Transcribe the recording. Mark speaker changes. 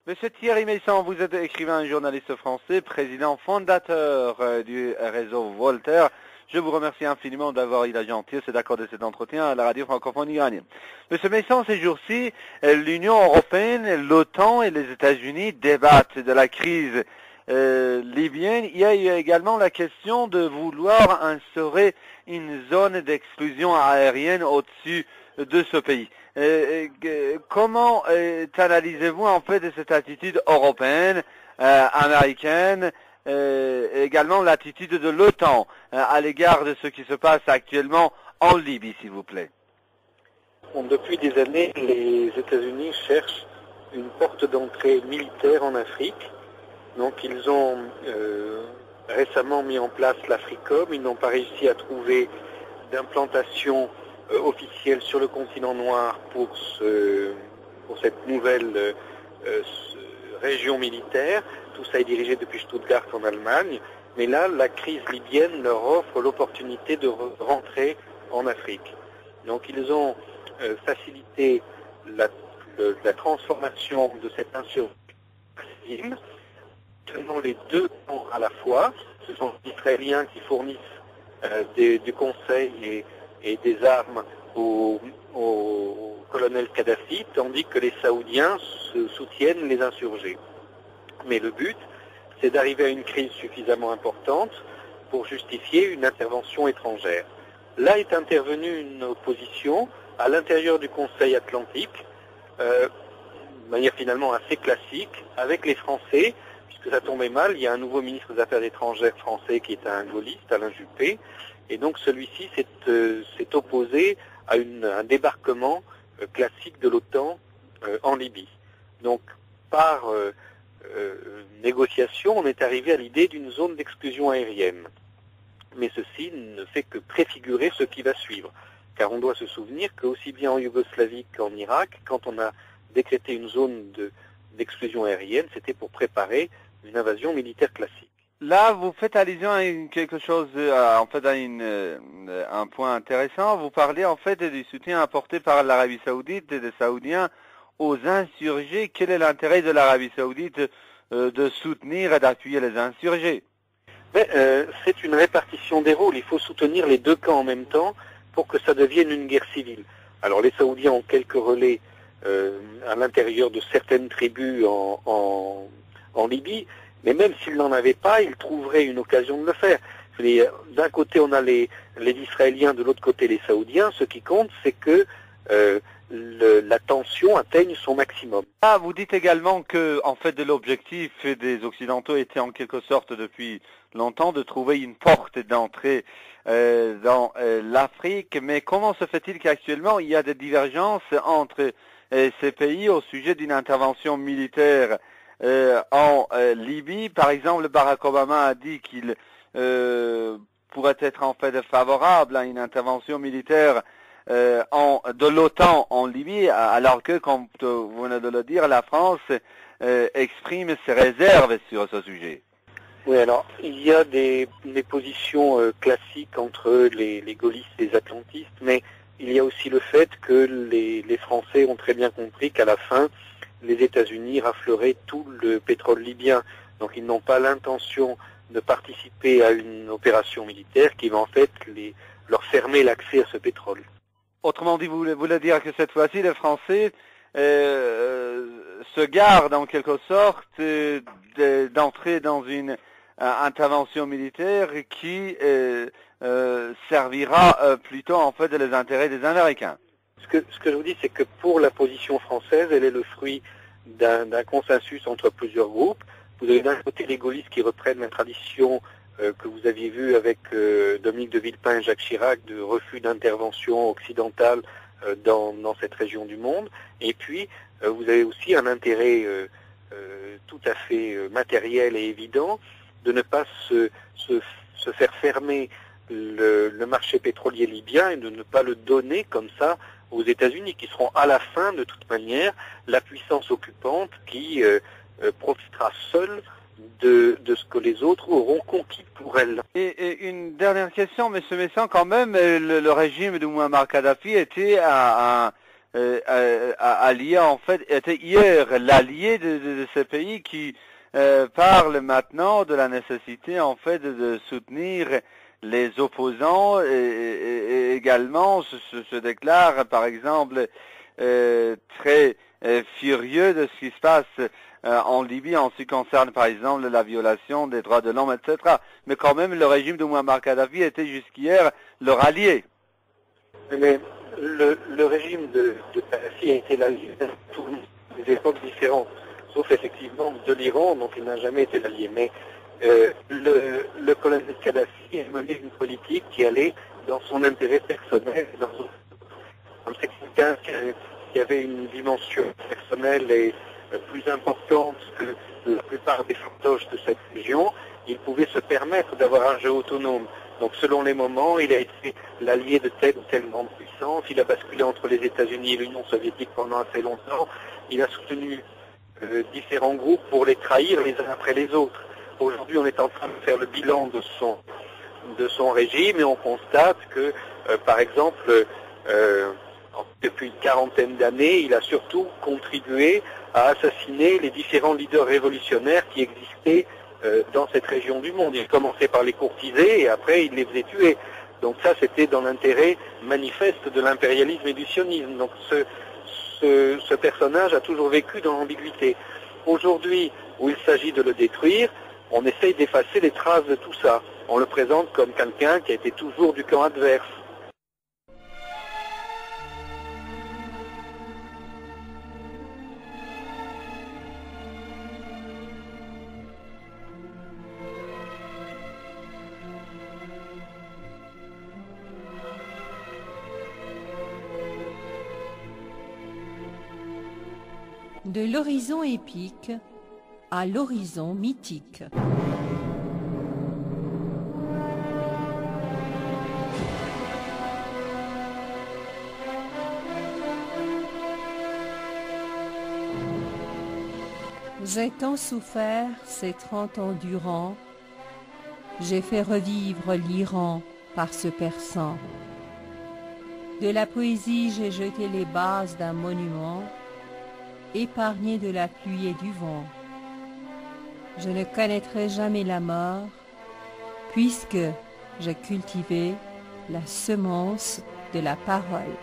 Speaker 1: Monsieur Thierry Meyssan, vous êtes écrivain, journaliste français, président fondateur du réseau Voltaire. Je vous remercie infiniment d'avoir eu la gentillesse d'accorder cet entretien à la radio francophone iranienne. Monsieur Meyssan, ces jours-ci, l'Union européenne, l'OTAN et les États-Unis débattent de la crise libyenne. Il y a eu également la question de vouloir instaurer une zone d'exclusion aérienne au-dessus de ce pays. Comment analysez-vous en fait de cette attitude européenne, américaine, également l'attitude de l'OTAN à l'égard de ce qui se passe actuellement en Libye, s'il vous plaît?
Speaker 2: Bon, depuis des années, les États-Unis cherchent une porte d'entrée militaire en Afrique. Donc ils ont récemment mis en place l'AFRICOM. Ils n'ont pas réussi à trouver d'implantation officielle sur le continent noir pour cette nouvelle région militaire. Tout ça est dirigé depuis Stuttgart en Allemagne. Mais là, la crise libyenne leur offre l'opportunité de rentrer en Afrique. Donc ils ont facilité la transformation de cette insurrection tenant les deux camps à la fois. Ce sont les Israéliens qui fournissent du conseil et des armes au colonel Kadhafi, tandis que les Saoudiens soutiennent les insurgés. Mais le but, c'est d'arriver à une crise suffisamment importante pour justifier une intervention étrangère. Là est intervenue une opposition à l'intérieur du Conseil atlantique, de manière finalement assez classique, avec les Français, puisque ça tombait mal, il y a un nouveau ministre des Affaires étrangères français qui est un gaulliste, Alain Juppé, et donc celui-ci s'est opposé à un débarquement classique de l'OTAN en Libye. Donc par négociation, on est arrivé à l'idée d'une zone d'exclusion aérienne. Mais ceci ne fait que préfigurer ce qui va suivre. Car on doit se souvenir qu'aussi bien en Yougoslavie qu'en Irak, quand on a décrété une zone d'exclusion aérienne, c'était pour préparer une invasion militaire classique.
Speaker 1: Là, vous faites allusion à quelque chose, en fait, à un point intéressant. Vous parlez en fait du soutien apporté par l'Arabie Saoudite et des Saoudiens aux insurgés. Quel est l'intérêt de l'Arabie Saoudite de soutenir et d'appuyer les insurgés?
Speaker 2: C'est une répartition des rôles. Il faut soutenir les deux camps en même temps pour que ça devienne une guerre civile. Alors les Saoudiens ont quelques relais à l'intérieur de certaines tribus en Libye, mais même s'ils n'en avaient pas, ils trouveraient une occasion de le faire. D'un côté, on a les Israéliens, de l'autre côté, les Saoudiens. Ce qui compte, c'est que la tension atteigne son maximum.
Speaker 1: Ah, vous dites également que, en fait, l'objectif des Occidentaux était en quelque sorte depuis longtemps de trouver une porte d'entrée dans l'Afrique. Mais comment se fait-il qu'actuellement il y a des divergences entre ces pays au sujet d'une intervention militaire en Libye? Par exemple, Barack Obama a dit qu'il pourrait être en fait favorable à une intervention militaire de l'OTAN en Libye, alors que, comme vous venez de le dire, la France exprime ses réserves sur ce sujet.
Speaker 2: Oui, alors, il y a des positions classiques entre les gaullistes et les atlantistes, mais il y a aussi le fait que les Français ont très bien compris qu'à la fin, les États-Unis rafleraient tout le pétrole libyen. Donc ils n'ont pas l'intention de participer à une opération militaire qui va en fait leur fermer l'accès à ce pétrole.
Speaker 1: Autrement dit, vous voulez dire que cette fois-ci, les Français se gardent en quelque sorte d'entrer dans une intervention militaire qui servira plutôt en fait les intérêts des Américains.
Speaker 2: Ce que je vous dis, c'est que pour la position française, elle est le fruit d'un consensus entre plusieurs groupes. Vous avez d'un côté les gaullistes qui reprennent la tradition que vous aviez vue avec Dominique de Villepin et Jacques Chirac de refus d'intervention occidentale dans cette région du monde. Et puis, vous avez aussi un intérêt tout à fait matériel et évident de ne pas se faire fermer le marché pétrolier libyen et de ne pas le donner comme ça aux États-Unis, qui seront à la fin, de toute manière, la puissance occupante qui profitera seule de ce que les autres auront conquis pour elle.
Speaker 1: Et une dernière question, M. Meyssan, quand même, le régime de Mouammar Kadhafi était allié en fait, était hier l'allié de ce pays qui parle maintenant de la nécessité en fait de soutenir les opposants et également se déclare par exemple très furieux de ce qui se passe en Libye en ce qui concerne par exemple la violation des droits de l'homme, etc. Mais quand même le régime de Muammar Kadhafi était jusqu'hier leur allié.
Speaker 2: Mais le régime de Kadhafi a été l'allié de toutes les époques différentes, sauf effectivement de l'Iran, dont il n'a jamais été l'allié. Mais le colonel Kadhafi a mené une politique qui allait dans son intérêt personnel. C'est quelqu'un qui avait une dimension personnelle et plus importante que la plupart des fantoches de cette région. Il pouvait se permettre d'avoir un jeu autonome. Donc selon les moments, il a été l'allié de telle ou telle grande puissance, il a basculé entre les États-Unis et l'Union soviétique pendant assez longtemps, il a soutenu différents groupes pour les trahir les uns après les autres. Aujourd'hui, on est en train de faire le bilan de son régime et on constate que, par exemple, depuis une quarantaine d'années, il a surtout contribué à assassiner les différents leaders révolutionnaires qui existaient dans cette région du monde. Il commençait par les courtiser et après il les faisait tuer. Donc ça, c'était dans l'intérêt manifeste de l'impérialisme et du sionisme. Donc ce personnage a toujours vécu dans l'ambiguïté. Aujourd'hui, où il s'agit de le détruire, on essaye d'effacer les traces de tout ça. On le présente comme quelqu'un qui a été toujours du camp adverse.
Speaker 3: De l'horizon épique à l'horizon mythique. J'ai tant souffert ces 30 ans durant, j'ai fait revivre l'Iran par ce persan. De la poésie j'ai jeté les bases d'un monument, épargné de la pluie et du vent. Je ne connaîtrai jamais la mort, puisque j'ai cultivé la semence de la parole.